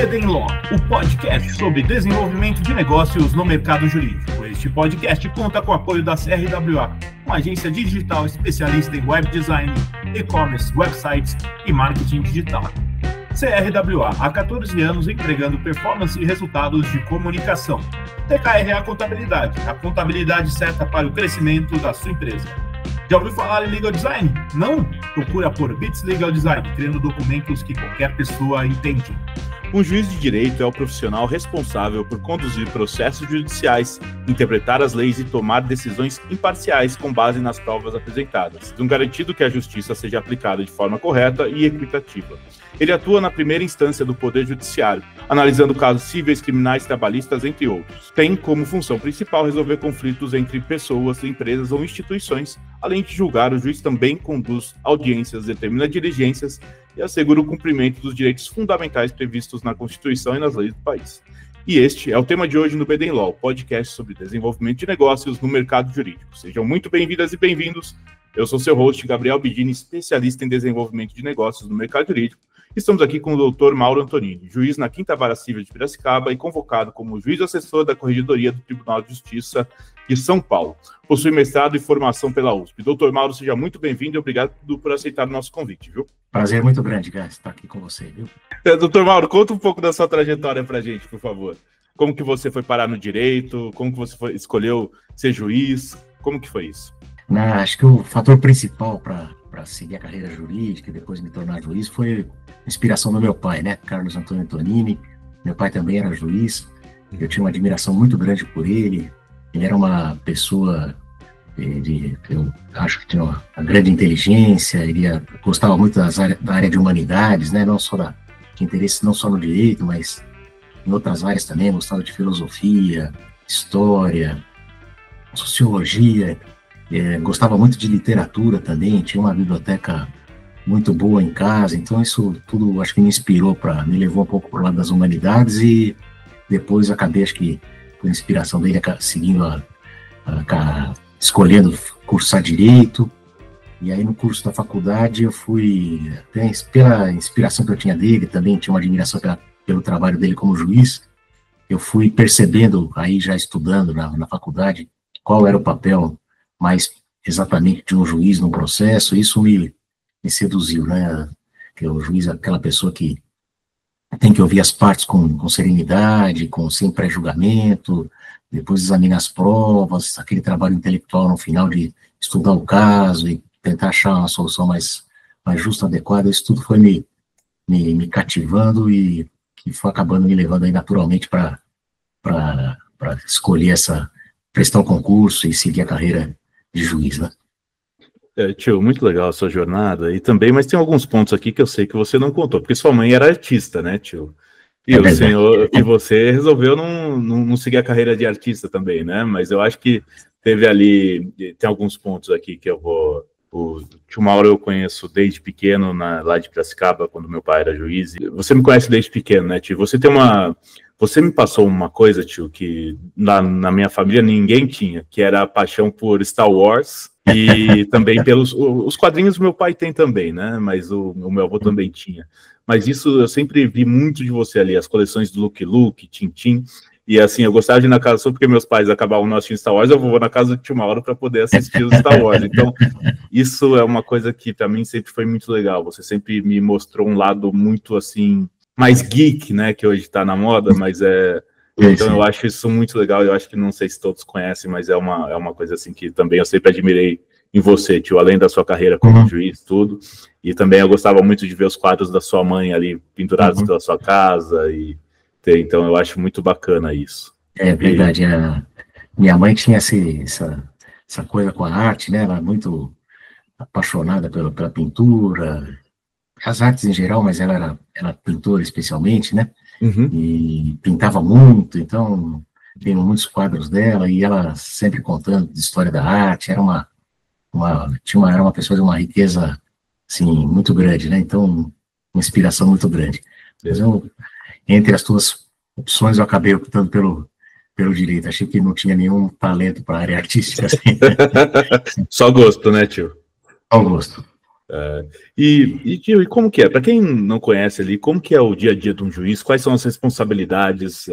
BD Law, o podcast sobre desenvolvimento de negócios no mercado jurídico. Este podcast conta com o apoio da CRWA, uma agência digital especialista em web design, e-commerce, websites e marketing digital. CRWA, há 14 anos entregando performance e resultados de comunicação. TKRA Contabilidade, a contabilidade certa para o crescimento da sua empresa. Já ouviu falar em Legal Design? Não? Procura por Bits Legal Design, criando documentos que qualquer pessoa entende. Um juiz de direito é o profissional responsável por conduzir processos judiciais, interpretar as leis e tomar decisões imparciais com base nas provas apresentadas, garantindo que a justiça seja aplicada de forma correta e equitativa. Ele atua na primeira instância do Poder Judiciário, analisando casos cíveis, criminais, trabalhistas, entre outros. Tem como função principal resolver conflitos entre pessoas, empresas ou instituições. Além de julgar, o juiz também conduz audiências, determina diligências e assegura o cumprimento dos direitos fundamentais previstos na Constituição e nas leis do país. E este é o tema de hoje no BD Law, podcast sobre desenvolvimento de negócios no mercado jurídico. Sejam muito bem-vindas e bem-vindos. Eu sou seu host, Gabriel Bidini, especialista em desenvolvimento de negócios no mercado jurídico. Estamos aqui com o Dr. Mauro Antonini, juiz na 5ª Vara Civil de Piracicaba e convocado como juiz assessor da Corregedoria do Tribunal de Justiça de São Paulo. Possui mestrado e formação pela USP. Dr. Mauro, seja muito bem-vindo e obrigado por aceitar o nosso convite, viu? Prazer muito grande, Gás, estar aqui com você, viu? Dr. Mauro, conta um pouco da sua trajetória pra gente, por favor. Como que você foi parar no direito? Como que você escolheu ser juiz? Como que foi isso? Acho que o fator principal para seguir a carreira jurídica e depois me tornar juiz foi a inspiração do meu pai, né? Carlos Antônio Antonini. Meu pai também era juiz. Eu tinha uma admiração muito grande por ele. Ele era uma pessoa eu acho que tinha uma grande inteligência. Ele gostava muito da área de humanidades, né? Não só de interesse não só no direito, mas em outras áreas também. Gostava de filosofia, história, sociologia. Gostava muito de literatura também, tinha uma biblioteca muito boa em casa, então isso tudo acho que me inspirou, me levou um pouco para o lado das humanidades e depois acabei, acho que por inspiração dele, seguindo, escolhendo cursar Direito, e aí no curso da faculdade eu fui, até pela inspiração que eu tinha dele, também tinha uma admiração pelo trabalho dele como juiz, eu fui percebendo, aí já estudando na faculdade, qual era o papel mais exatamente de um juiz no processo. Isso me seduziu, né? Que o juiz é aquela pessoa que tem que ouvir as partes com serenidade, sem pré-julgamento, depois examinar as provas, aquele trabalho intelectual no final de estudar o caso e tentar achar uma solução mais justa, adequada. Isso tudo foi me cativando e que foi acabando me levando aí naturalmente para escolher prestar um concurso e seguir a carreira de juiz, né? Tio, muito legal a sua jornada e também, mas tem alguns pontos aqui que eu sei que você não contou, porque sua mãe era artista, né, tio? E você resolveu não seguir a carreira de artista também, né? Mas eu acho que tem alguns pontos aqui que eu vou... O tio Mauro eu conheço desde pequeno, lá de Piracicaba, quando meu pai era juiz. Você me conhece desde pequeno, né, tio? Você me passou uma coisa, tio, que na minha família ninguém tinha, que era a paixão por Star Wars e também pelos os quadrinhos meu pai tem também, né? Mas o meu avô também tinha. Mas isso eu sempre vi muito de você ali, as coleções do Lucky Luke, Tintin. E assim, eu gostava de ir na casa só porque meus pais acabavam não assistindo Star Wars, eu vou na casa do tio Mauro para poder assistir os Star Wars. Então, isso é uma coisa que para mim sempre foi muito legal. Você sempre me mostrou um lado muito assim, mais geek, né, que hoje está na moda, mas então eu acho isso muito legal. Eu acho que não sei se todos conhecem, mas é uma coisa assim que também eu sempre admirei em você, tio, além da sua carreira como juiz, tudo. E também eu gostava muito de ver os quadros da sua mãe ali pendurados pela sua casa então eu acho muito bacana isso. É verdade, minha mãe tinha essa coisa com a arte, né? Ela era muito apaixonada pela pintura, as artes em geral, mas ela era pintora especialmente, né? E pintava muito, então tem muitos quadros dela e ela sempre contando de história da arte. Era uma pessoa de uma riqueza assim, muito grande, né? Então, uma inspiração muito grande. Mas entre as tuas opções, eu acabei optando pelo direito. Achei que não tinha nenhum talento para a área artística. Assim. Só gosto, né, tio? Só gosto. E como que é? Para quem não conhece ali, como que é o dia a dia de um juiz? Quais são as responsabilidades?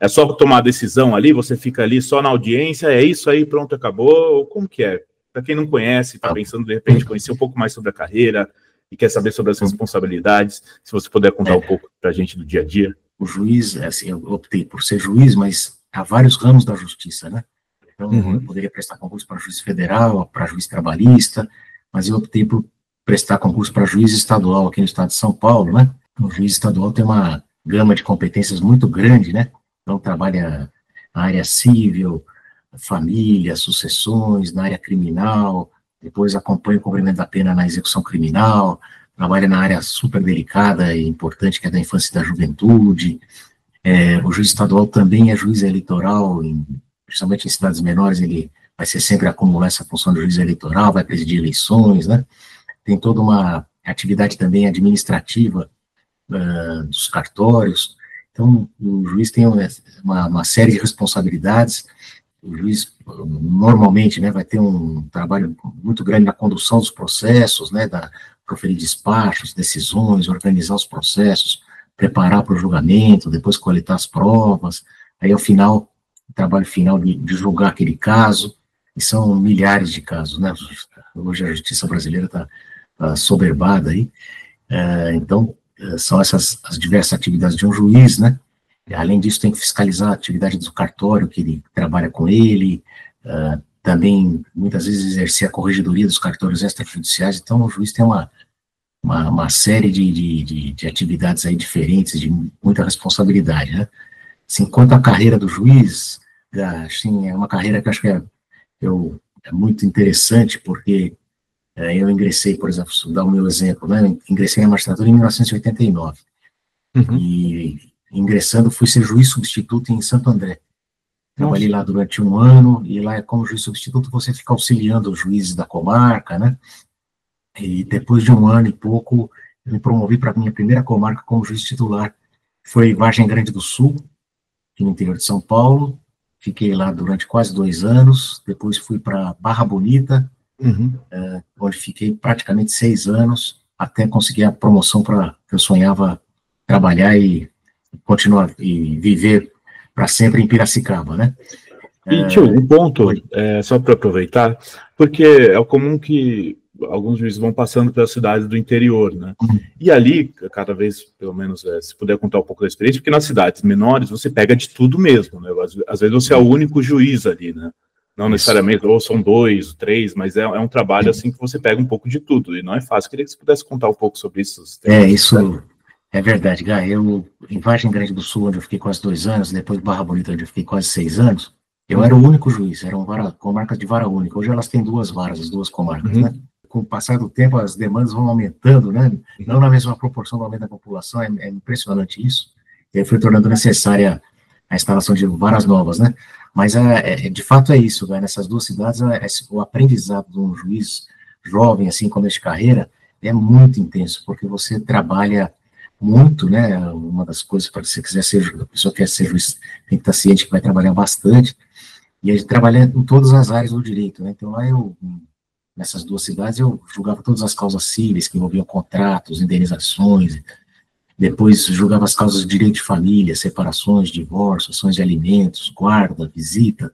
É só tomar a decisão ali? Você fica ali só na audiência? É isso aí, pronto, acabou? Ou como que é? Para quem não conhece, está pensando de repente conhecer um pouco mais sobre a carreira e quer saber sobre as responsabilidades, se você puder contar um pouco para a gente do dia a dia. O juiz, assim, eu optei por ser juiz, mas há vários ramos da justiça, né? Então, eu poderia prestar concurso para juiz federal, para juiz trabalhista, mas eu optei por prestar concurso para juiz estadual aqui no estado de São Paulo, né? O juiz estadual tem uma gama de competências muito grande, né? Então, trabalha na área civil, família, sucessões, na área criminal, depois acompanha o cumprimento da pena na execução criminal, trabalha na área super delicada e importante, que é da infância e da juventude. O juiz estadual também é juiz eleitoral, principalmente em cidades menores, ele vai ser sempre acumular essa função de juiz eleitoral, vai presidir eleições, né? Tem toda uma atividade também administrativa dos cartórios. Então, o juiz tem uma série de responsabilidades. O juiz, normalmente, né, vai ter um trabalho muito grande na condução dos processos, né, proferir despachos, decisões, organizar os processos, preparar para o julgamento, depois coletar as provas, aí, ao final, o trabalho final de julgar aquele caso, e são milhares de casos, né? Hoje a justiça brasileira está soberbada aí, então, são essas as diversas atividades de um juiz, né? Além disso, tem que fiscalizar a atividade do cartório que ele trabalha com ele, também, muitas vezes, exercer a corregedoria dos cartórios extrajudiciais. Então, o juiz tem uma série de atividades aí diferentes, de muita responsabilidade, né? Assim, quanto à carreira do juiz, assim, é uma carreira que eu acho que é muito interessante, porque eu ingressei, por exemplo, vou dar o meu exemplo, né? Ingressei na magistratura em 1989, e ingressando fui ser juiz substituto em Santo André. Trabalhei lá durante 1 ano, e lá, como juiz substituto, você fica auxiliando os juízes da comarca, né? E depois de 1 ano e pouco, eu me promovi para a minha primeira comarca como juiz titular. Foi Vargem Grande do Sul, aqui no interior de São Paulo. Fiquei lá durante quase 2 anos. Depois fui para Barra Bonita, onde fiquei praticamente 6 anos, até conseguir a promoção para que eu sonhava trabalhar e continuar e viver para sempre em Piracicaba, né? E, tio, um ponto, só para aproveitar, porque é comum que alguns juízes vão passando pelas cidades do interior, né? E ali, cada vez, pelo menos, se puder contar um pouco da experiência, porque nas cidades menores você pega de tudo mesmo, né? Às vezes você é o único juiz ali, né? Não necessariamente, ou são 2, 3, mas é um trabalho assim que você pega um pouco de tudo, e não é fácil. Queria que você pudesse contar um pouco sobre isso. Isso é verdade, Gá. Eu, em Vargem Grande do Sul, onde eu fiquei quase 2 anos, depois Barra Bonita, onde eu fiquei quase 6 anos, eu era o único juiz, eram comarcas de vara única. Hoje elas têm 2 varas, as 2 comarcas, né? Com o passar do tempo, as demandas vão aumentando, né? Não na mesma proporção do aumento da população, é impressionante isso. E aí foi tornando necessária a instalação de varas novas, né? Mas, de fato, é isso, né? Nessas 2 cidades, o aprendizado de um juiz jovem, assim, começo de carreira, é muito intenso, porque você trabalha muito, né? Uma das coisas, para você quiser ser, a pessoa que quer ser juiz, tem que estar ciente que vai trabalhar bastante, e a gente trabalha em todas as áreas do direito, né? Então, lá nessas 2 cidades, eu julgava todas as causas cíveis que envolviam contratos, indenizações, depois julgava as causas de direito de família, separações, divórcio, ações de alimentos, guarda, visita,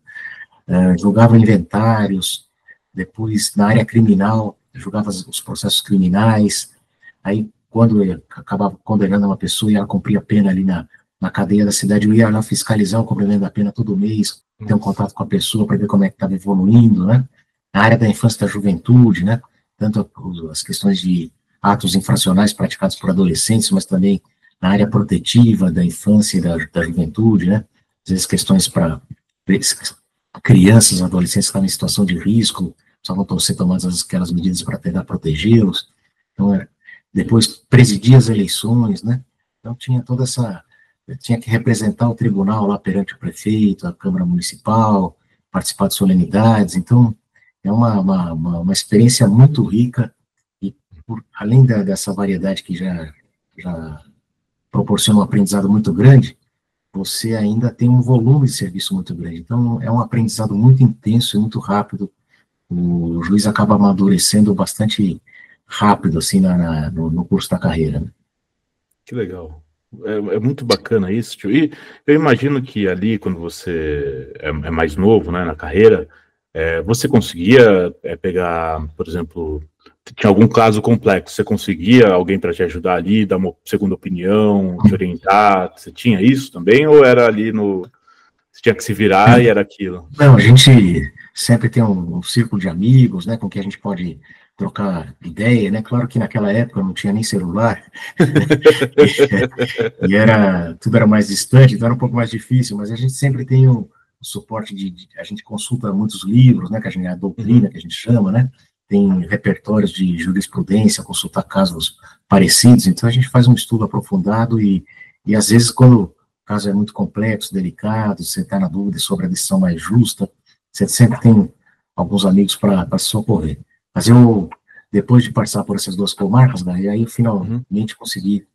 julgava inventários, depois, na área criminal, julgava os processos criminais, aí, quando eu acabava condenando uma pessoa e ela cumpria a pena ali na cadeia da cidade, eu ia lá fiscalizar o cumprimento da pena todo mês, ter um contato com a pessoa para ver como é que estava evoluindo, né? Na área da infância e da juventude, né? Tanto as questões de atos infracionais praticados por adolescentes, mas também na área protetiva da infância e da juventude, né? Às vezes questões para crianças, adolescentes que estavam em situação de risco, precisavam ser tomadas aquelas medidas para tentar protegê-los. Então, depois presidia as eleições, né? Então tinha toda tinha que representar o tribunal lá perante o prefeito, a Câmara Municipal, participar de solenidades. Então, é uma experiência muito rica, e além dessa variedade que já proporciona um aprendizado muito grande, você ainda tem um volume de serviço muito grande. Então, é um aprendizado muito intenso e muito rápido. O juiz acaba amadurecendo bastante rápido, assim, no curso da carreira, né? Que legal. É muito bacana isso, tio. E eu imagino que ali, quando você é mais novo, né, na carreira, você conseguia pegar, por exemplo, tinha algum caso complexo, você conseguia alguém para te ajudar ali, dar uma segunda opinião, te orientar? Você tinha isso também? Ou era ali você tinha que se virar e era aquilo? Não, a gente sempre tem um círculo de amigos, né, com que a gente pode trocar ideia, né? Claro que naquela época não tinha nem celular, e tudo era mais distante, então era um pouco mais difícil, mas a gente sempre tem o suporte a gente consulta muitos livros, né, que a doutrina, que a gente chama, né? Tem repertórios de jurisprudência, consultar casos parecidos, então a gente faz um estudo aprofundado e às vezes quando o caso é muito complexo, delicado, você está na dúvida sobre a decisão mais justa, você sempre tem alguns amigos para se socorrer. Mas eu, depois de passar por essas duas comarcas, né, aí eu finalmente consegui,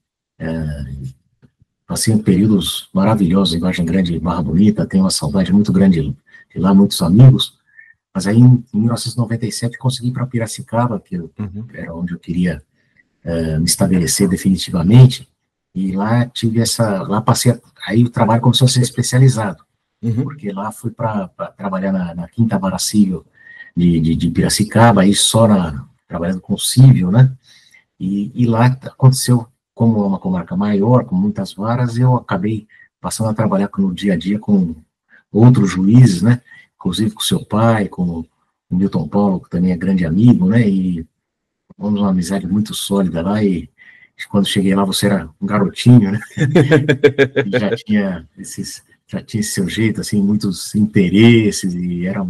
passei em períodos maravilhosos em Vargem Grande e Barra Bonita, tenho uma saudade muito grande de lá, muitos amigos, mas aí em 1997 consegui ir para Piracicaba, que era onde eu queria me estabelecer definitivamente, e lá lá passei, aí o trabalho começou a ser especializado, porque lá fui para trabalhar na Quinta Vara Civil de Piracicaba, aí trabalhando com civil, né, e lá aconteceu, como é uma comarca maior, com muitas varas, eu acabei passando a trabalhar no dia a dia com outros juízes, né, inclusive com seu pai, com o Milton Paulo, que também é grande amigo, né, e tivemos uma amizade muito sólida lá, e quando cheguei lá você era um garotinho, né, e já tinha esse seu jeito, assim, muitos interesses, e era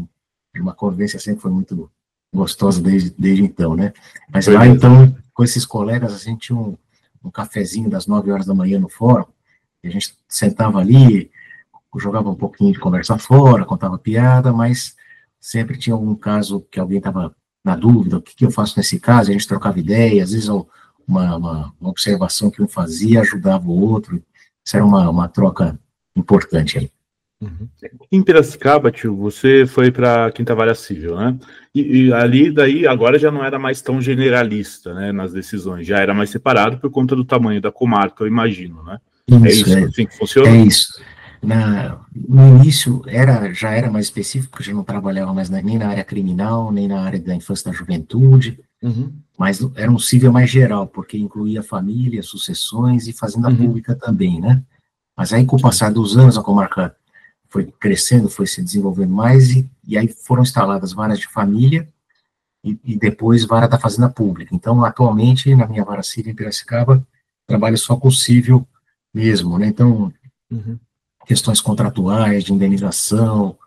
uma convivência sempre foi muito gostosa desde então, né, mas lá, então, com esses colegas, a gente tinha um cafezinho das 9 horas da manhã no fórum, e a gente sentava ali, jogava um pouquinho de conversa fora, contava piada, mas sempre tinha algum caso que alguém estava na dúvida, o que eu faço nesse caso, a gente trocava ideia, às vezes uma observação que um fazia ajudava o outro, isso era uma troca importante aí. Em Piracicaba, tio, você foi para a Quinta Vara Civil, né? E ali, daí, agora já não era mais tão generalista, né, nas decisões, já era mais separado por conta do tamanho da comarca, eu imagino, né? Isso, assim que funciona? É isso. No início já era mais específico, porque eu já não trabalhava mais nem na área criminal, nem na área da infância e da juventude, mas era um civil mais geral, porque incluía família, sucessões e fazenda pública também, né? Mas aí, com o passar dos anos, a comarca foi crescendo, foi se desenvolvendo mais, e aí foram instaladas varas de família e depois vara da fazenda pública. Então, atualmente, na minha vara civil em Piracicaba, trabalho só com civil mesmo, né? Então, questões contratuais, de indenização,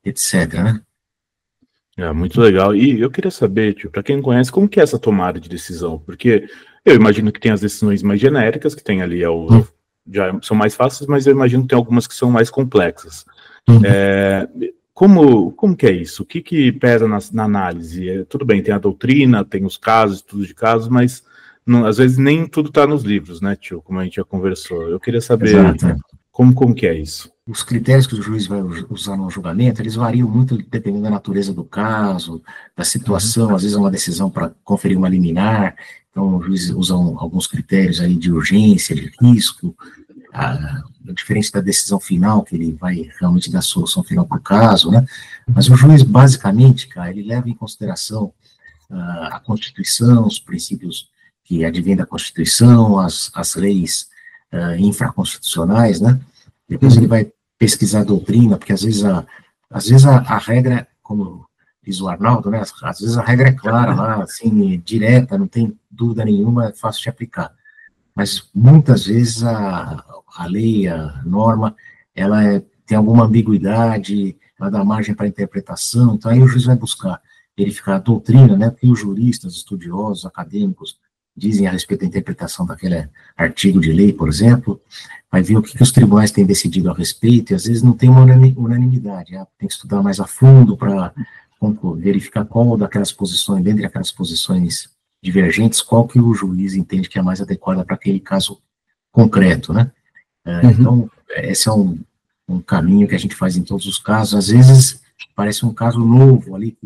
etc., né? Muito legal. E eu queria saber, tio, para quem não conhece, como que é essa tomada de decisão? Porque eu imagino que tem as decisões mais genéricas, que tem ali, já são mais fáceis, mas eu imagino que tem algumas que são mais complexas. Como que é isso? O que pesa na análise? Tudo bem, tem a doutrina, tem os casos, estudos de casos, mas às vezes nem tudo está nos livros, né, tio? Como a gente já conversou. Eu queria saber como que é isso. Os critérios que o juiz vai usar no julgamento, eles variam muito dependendo da natureza do caso, da situação, às vezes é uma decisão para conferir uma liminar, então o juiz usa alguns critérios aí de urgência, de risco, diferente da decisão final, que ele vai realmente dar a solução final para o caso, né? Mas o juiz, basicamente, cara, ele leva em consideração a Constituição, os princípios que advêm da Constituição, as leis infraconstitucionais, né? Depois ele vai pesquisar a doutrina, porque às vezes a regra, como diz o Arnaldo, né? Às vezes a regra é clara lá, assim, direta, não tem dúvida nenhuma, é fácil de aplicar. Mas muitas vezes a lei, a norma, ela tem alguma ambiguidade, ela dá margem para interpretação, então aí o juiz vai buscar verificar a doutrina, né? Porque os juristas, estudiosos, acadêmicos dizem a respeito da interpretação daquele artigo de lei, por exemplo, vai ver o que os tribunais têm decidido a respeito, e às vezes não tem uma unanimidade, tem que estudar mais a fundo para verificar qual daquelas posições, dentre aquelas posições divergentes, qual que o juiz entende que é mais adequada para aquele caso concreto, né? Então, esse é um caminho que a gente faz em todos os casos, às vezes parece um caso novo ali,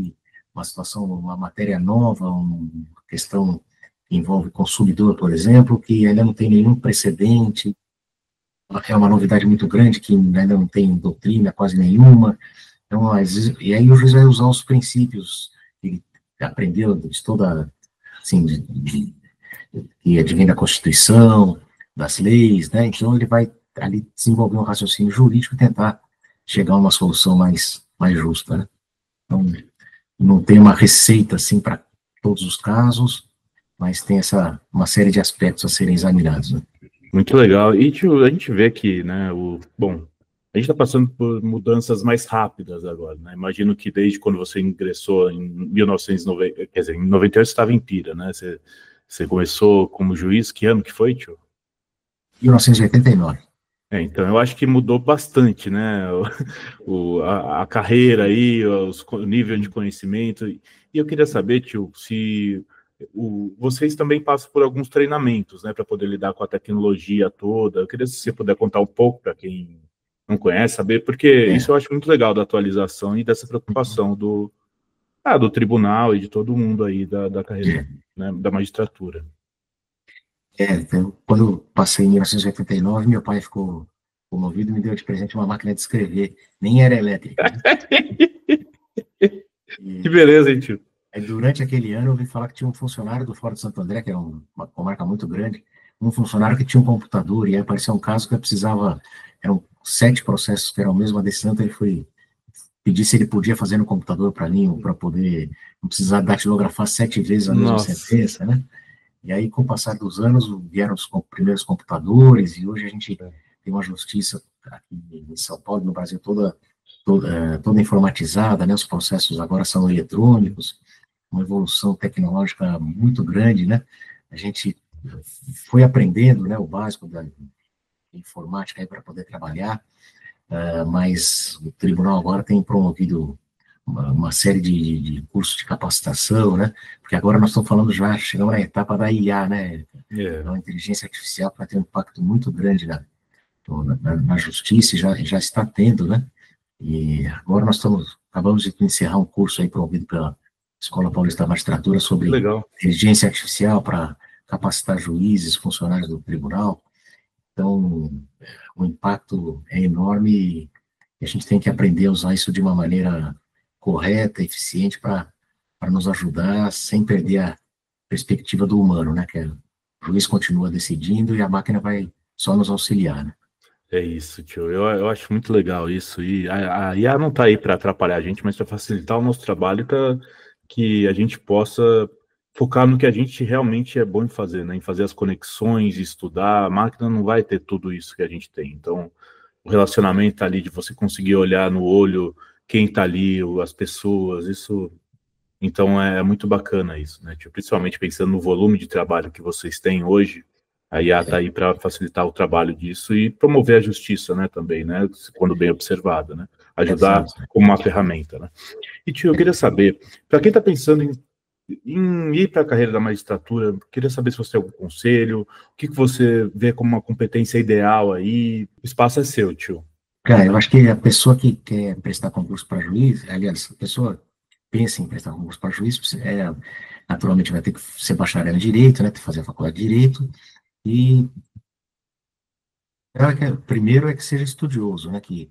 uma situação, uma matéria nova, uma questão que envolve consumidor, por exemplo, que ainda não tem nenhum precedente, é uma novidade muito grande, que ainda não tem doutrina quase nenhuma. Então, e aí o juiz vai usar os princípios que ele aprendeu de toda, assim, que advém da Constituição, das leis, né? Então ele vai ali desenvolver um raciocínio jurídico e tentar chegar a uma solução mais justa, né? Então, não tem uma receita, assim, para todos os casos, mas tem uma série de aspectos a serem examinados, né? Muito legal. E tio, a gente vê que, né, bom, a gente está passando por mudanças mais rápidas agora, né? Imagino que desde quando você ingressou em 1990, quer dizer, em 98 você estava em Pira, né? Você começou como juiz, que ano que foi, tio? 1989. Então, eu acho que mudou bastante, né? A carreira aí, o nível de conhecimento. E eu queria saber, tio, se vocês também passam por alguns treinamentos, né, para poder lidar com a tecnologia toda. Eu queria, se você puder contar um pouco para quem não conhece, saber, porque isso eu acho muito legal da atualização e dessa preocupação do tribunal e de todo mundo aí da carreira, né, da magistratura. Então, quando eu passei em 1989, meu pai ficou comovido e me deu de presente uma máquina de escrever, nem era elétrica, né? Que beleza, hein, tio? Durante aquele ano, eu ouvi falar que tinha um funcionário do Fórum de Santo André, que é uma comarca muito grande, um funcionário que tinha um computador, e aí apareceu um caso que eu precisava, eram 7 processos que eram a mesma decisão, então ele foi pedir se ele podia fazer no computador para mim, para poder não precisar datilografar 7 vezes a mesma sentença, né? E aí, com o passar dos anos, vieram os primeiros computadores, e hoje a gente tem uma justiça aqui em São Paulo, no Brasil, toda informatizada, né? Os processos agora são eletrônicos, uma evolução tecnológica muito grande, né? A gente foi aprendendo, né, o básico da informática para poder trabalhar, mas o tribunal agora tem promovido uma série de cursos de capacitação, né? Porque agora nós estamos falando chegamos na etapa da IA, né? A inteligência artificial vai ter um impacto muito grande na justiça, já está tendo, né? E agora nós acabamos de encerrar um curso aí promovido pela Escola Paulista da Magistratura sobre inteligência artificial para capacitar juízes, funcionários do tribunal. Então, o impacto é enorme e a gente tem que aprender a usar isso de uma maneira correta, eficiente, para nos ajudar sem perder a perspectiva do humano, né? Que o juiz continua decidindo e a máquina vai só nos auxiliar, né? É isso, tio. Eu acho muito legal isso. E a IA não está aí para atrapalhar a gente, mas para facilitar o nosso trabalho, para que a gente possa focar no que a gente realmente é bom em fazer, né? Em fazer as conexões, estudar. A máquina não vai ter tudo isso que a gente tem. Então, o relacionamento ali, de você conseguir olhar no olho quem está ali, as pessoas, isso... Então, é muito bacana isso, né, tio? Principalmente pensando no volume de trabalho que vocês têm hoje, a IA está aí para facilitar o trabalho disso e promover a justiça, né, também, né, quando bem observada, né? Ajudar como uma ferramenta, né? E, tio, eu queria saber, para quem está pensando em ir para a carreira da magistratura, queria saber se você tem algum conselho, o que você vê como uma competência ideal aí. O espaço é seu, tio. Cara, eu acho que a pessoa que quer prestar concurso para juiz, aliás, a pessoa pensa em prestar concurso para juiz, naturalmente vai ter que ser bacharel em Direito, né, ter que fazer a faculdade de Direito, e primeiro é que seja estudioso, né, que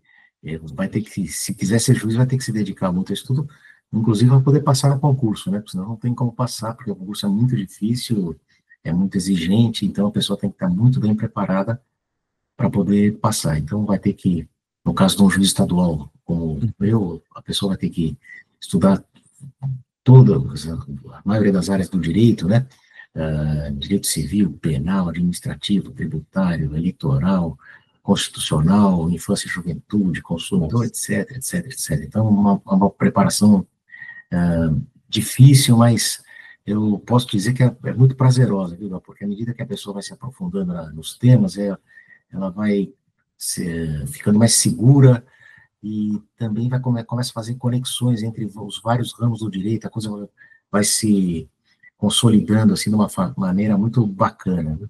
vai ter que, se quiser ser juiz, vai ter que se dedicar muito ao estudo, inclusive para poder passar no concurso, né, porque senão não tem como passar, porque o concurso é muito difícil, é muito exigente, então a pessoa tem que estar muito bem preparada para poder passar. Então vai ter que, no caso de um juiz estadual como eu, a pessoa vai ter que estudar a maioria das áreas do direito, né, direito civil, penal, administrativo, tributário, eleitoral, constitucional, infância e juventude, consumidor, etc, etc, etc. Então, uma preparação difícil, mas eu posso dizer que é muito prazerosa, viu? Porque à medida que a pessoa vai se aprofundando nos temas, ela vai ficando mais segura e também começa a fazer conexões entre os vários ramos do direito, a coisa vai se consolidando assim de uma maneira muito bacana, né?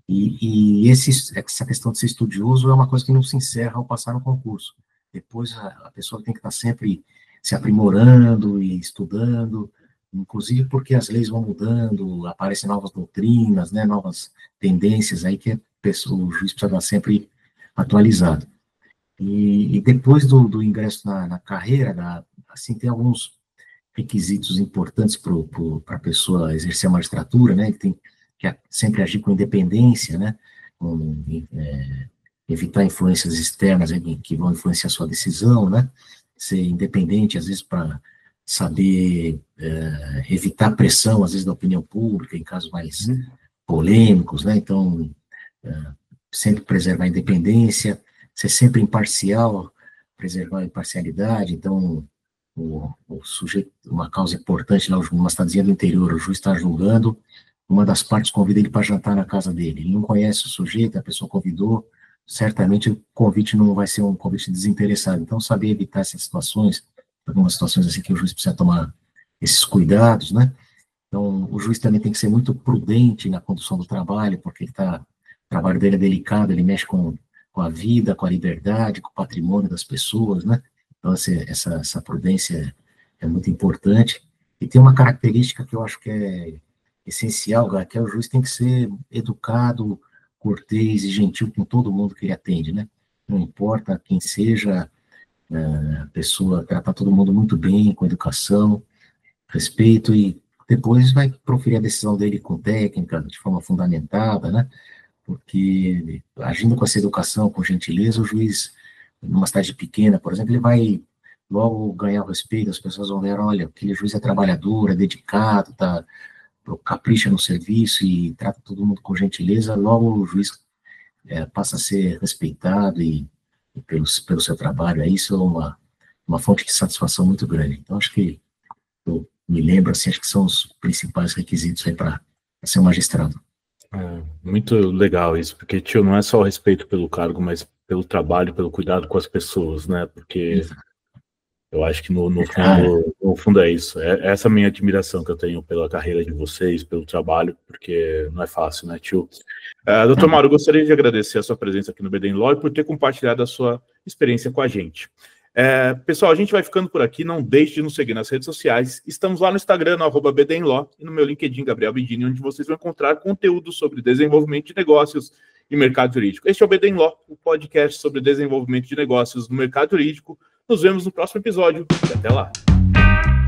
E essa questão de ser estudioso é uma coisa que não se encerra ao passar no concurso. Depois a pessoa tem que estar sempre se aprimorando e estudando inclusive porque as leis vão mudando, aparecem novas doutrinas, né, novas tendências aí que o juiz precisa estar sempre atualizado. E depois do ingresso na carreira, assim, tem alguns requisitos importantes para a pessoa exercer a magistratura, né, que tem que sempre agir com independência, né, evitar influências externas que vão influenciar a sua decisão, né, ser independente, às vezes, para saber evitar pressão, às vezes, da opinião pública, em casos mais polêmicos, né, então, sempre preservar a independência, ser sempre imparcial, preservar a imparcialidade. Então, o sujeito, uma causa importante, lá, uma cidadezinha do interior, o juiz está julgando, uma das partes convida ele para jantar na casa dele, ele não conhece o sujeito, a pessoa convidou, certamente o convite não vai ser um convite desinteressado. Então, saber evitar essas situações, algumas situações assim que o juiz precisa tomar esses cuidados, né? Então, o juiz também tem que ser muito prudente na condução do trabalho, porque o trabalho dele é delicado, ele mexe com a vida, com a liberdade, com o patrimônio das pessoas, né? Então, essa prudência é muito importante. E tem uma característica que eu acho que é essencial, que é o juiz tem que ser educado, cortês e gentil com todo mundo que ele atende, né? Não importa quem seja, a pessoa tratar todo mundo muito bem, com educação, respeito, e depois vai proferir a decisão dele com técnica, de forma fundamentada, né? Porque agindo com essa educação, com gentileza, o juiz, numa cidade pequena, por exemplo, ele vai logo ganhar o respeito, as pessoas vão ver, olha, aquele juiz é trabalhador, é dedicado, capricha no serviço e trata todo mundo com gentileza, logo o juiz passa a ser respeitado pelo seu trabalho. Isso é uma fonte de satisfação muito grande. Então, acho que eu me lembro, assim, acho que são os principais requisitos aí para ser um magistrado. Muito legal isso, porque, tio, não é só o respeito pelo cargo, mas pelo trabalho, pelo cuidado com as pessoas, né? Porque eu acho que no fundo é isso. É essa minha admiração que eu tenho pela carreira de vocês, pelo trabalho, porque não é fácil, né, tio? Doutor Mauro, eu gostaria de agradecer a sua presença aqui no BD em Law e por ter compartilhado a sua experiência com a gente. Pessoal, a gente vai ficando por aqui, não deixe de nos seguir nas redes sociais, estamos lá no Instagram, no @BD em Law, e no meu LinkedIn, Gabriel Bidini, onde vocês vão encontrar conteúdo sobre desenvolvimento de negócios e mercado jurídico. Este é o BD em Law, o podcast sobre desenvolvimento de negócios no mercado jurídico. Nos vemos no próximo episódio, e até lá.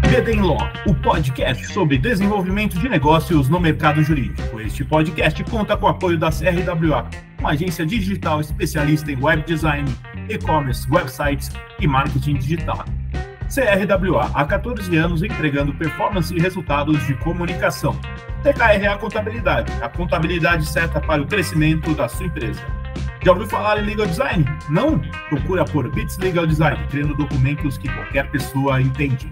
BD em Law, o podcast sobre desenvolvimento de negócios no mercado jurídico. Este podcast conta com o apoio da CRWA, uma agência digital especialista em web design, e-commerce, websites e marketing digital. CRWA, há 14 anos entregando performance e resultados de comunicação. TKRA Contabilidade, a contabilidade certa para o crescimento da sua empresa. Já ouviu falar em Legal Design? Não? Procura por Bits Legal Design, criando documentos que qualquer pessoa entende.